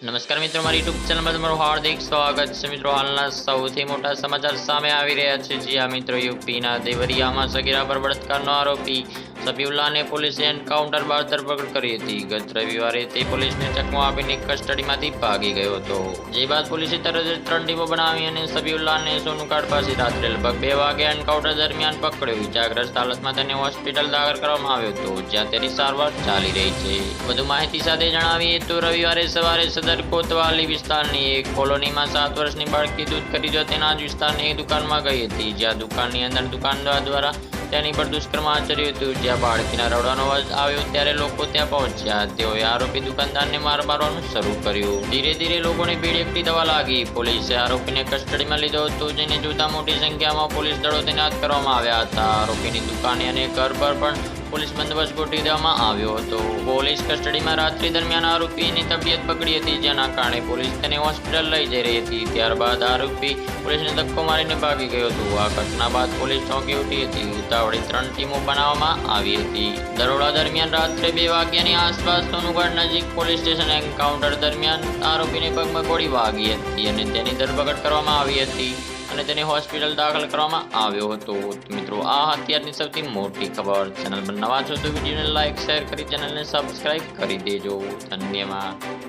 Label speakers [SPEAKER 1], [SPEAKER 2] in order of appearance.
[SPEAKER 1] નમસ્કાર મિત્રો, મારી યુટ્યુબ ચેનલમાં તમારું હાર્દિક સ્વાગત છે. મિત્રો, હાલના સૌથી મોટા સમાચાર સામે આવી રહ્યા છે. જ્યાં મિત્રો યુપીના દેવરિયામાં સગીરા પર બળાત્કારનો આરોપી સબીઉલ્લાહને પોલીસે એન્કાઉન્ટર બાદ ધરપકડ કરી હતી. ગત રવિવારે તે પોલીસને ચકમો આપીને કસ્ટડીમાંથી ભાગી ગયો હતો. જે બાદ પોલીસે તરત જ 3 ટીમો બનાવી અને સબીઉલ્લાહને સોનુકાડ પાસે રાત્રે લગભગ 2 વાગે એન્કાઉન્ટર દરમિયાન પકડ્યો. ઇજાગ્રસ્ત હાલતમાં તેને હોસ્પિટલ દાખલ કરવામાં આવ્યો હતો, જ્યાં તેની સારવાર ચાલી રહી છે. વધુ માહિતી સાથે જણાવીએ તો રવિવારે સવારે સદર કોતવાલી વિસ્તારની એક કોલોનીમાં 7 વર્ષની બાળકી દૂધ ખરીદવા તેના જ વિસ્તારની એક દુકાનમાં ગઈ હતી. જ્યાં દુકાનની અંદર દુકાનદાર દ્વારા તેની પર દુષ્કર્મ આચર્યું હતું. જ્યાં બાળકીના રડવાનો અવાજ આવ્યો ત્યારે લોકો ત્યાં પહોંચ્યા. તેઓએ આરોપી દુકાનદારને માર મારવાનું શરૂ કર્યું. ધીરે ધીરે લોકોની ભીડ એકઠી થવા લાગી. પોલીસે આરોપીને કસ્ટડીમાં લીધો હતો, જેને જોતા મોટી સંખ્યામાં પોલીસ દળો તૈનાત કરવામાં આવ્યા હતા. આરોપીની દુકાને અને ઘર પર પણ પોલીસ બંદોબસ્ત ગોઠવી દેવામાં આવ્યો હતો. પોલીસ કસ્ટડીમાં રાત્રિ દરમિયાન આરોપીની તબિયત બગડી હતી, જેના કારણે પોલીસ તેને હોસ્પિટલ લઈ જઈ રહી હતી. ત્યારબાદ આરોપી પોલીસને ધક્કો મારીને ભાગી ગયો હતો. આ ઘટના બાદ પોલીસ ચોંકી ઉઠી હતી. ઉતાવળે 3 ટીમો બનાવવામાં આવી હતી. દરોડા દરમિયાન રાત્રે 2 વાગ્યાની આસપાસ સોનુગઢ નજીક પોલીસ સ્ટેશન એન્કાઉન્ટર દરમિયાન આરોપીને પગમાં ગોળી વાગી હતી અને તેની ધરપકડ કરવામાં આવી હતી અને તેને હોસ્પિટલ દાખલ કરવામાં આવ્યો હતો. મિત્રો, આ અત્યારની સૌથી મોટી ખબર. ચેનલ પર નવા છો તો વિડીયોને લાઇક, શેર કરી ચેનલને સબસ્ક્રાઇબ કરી દેજો. ધન્યવાદ.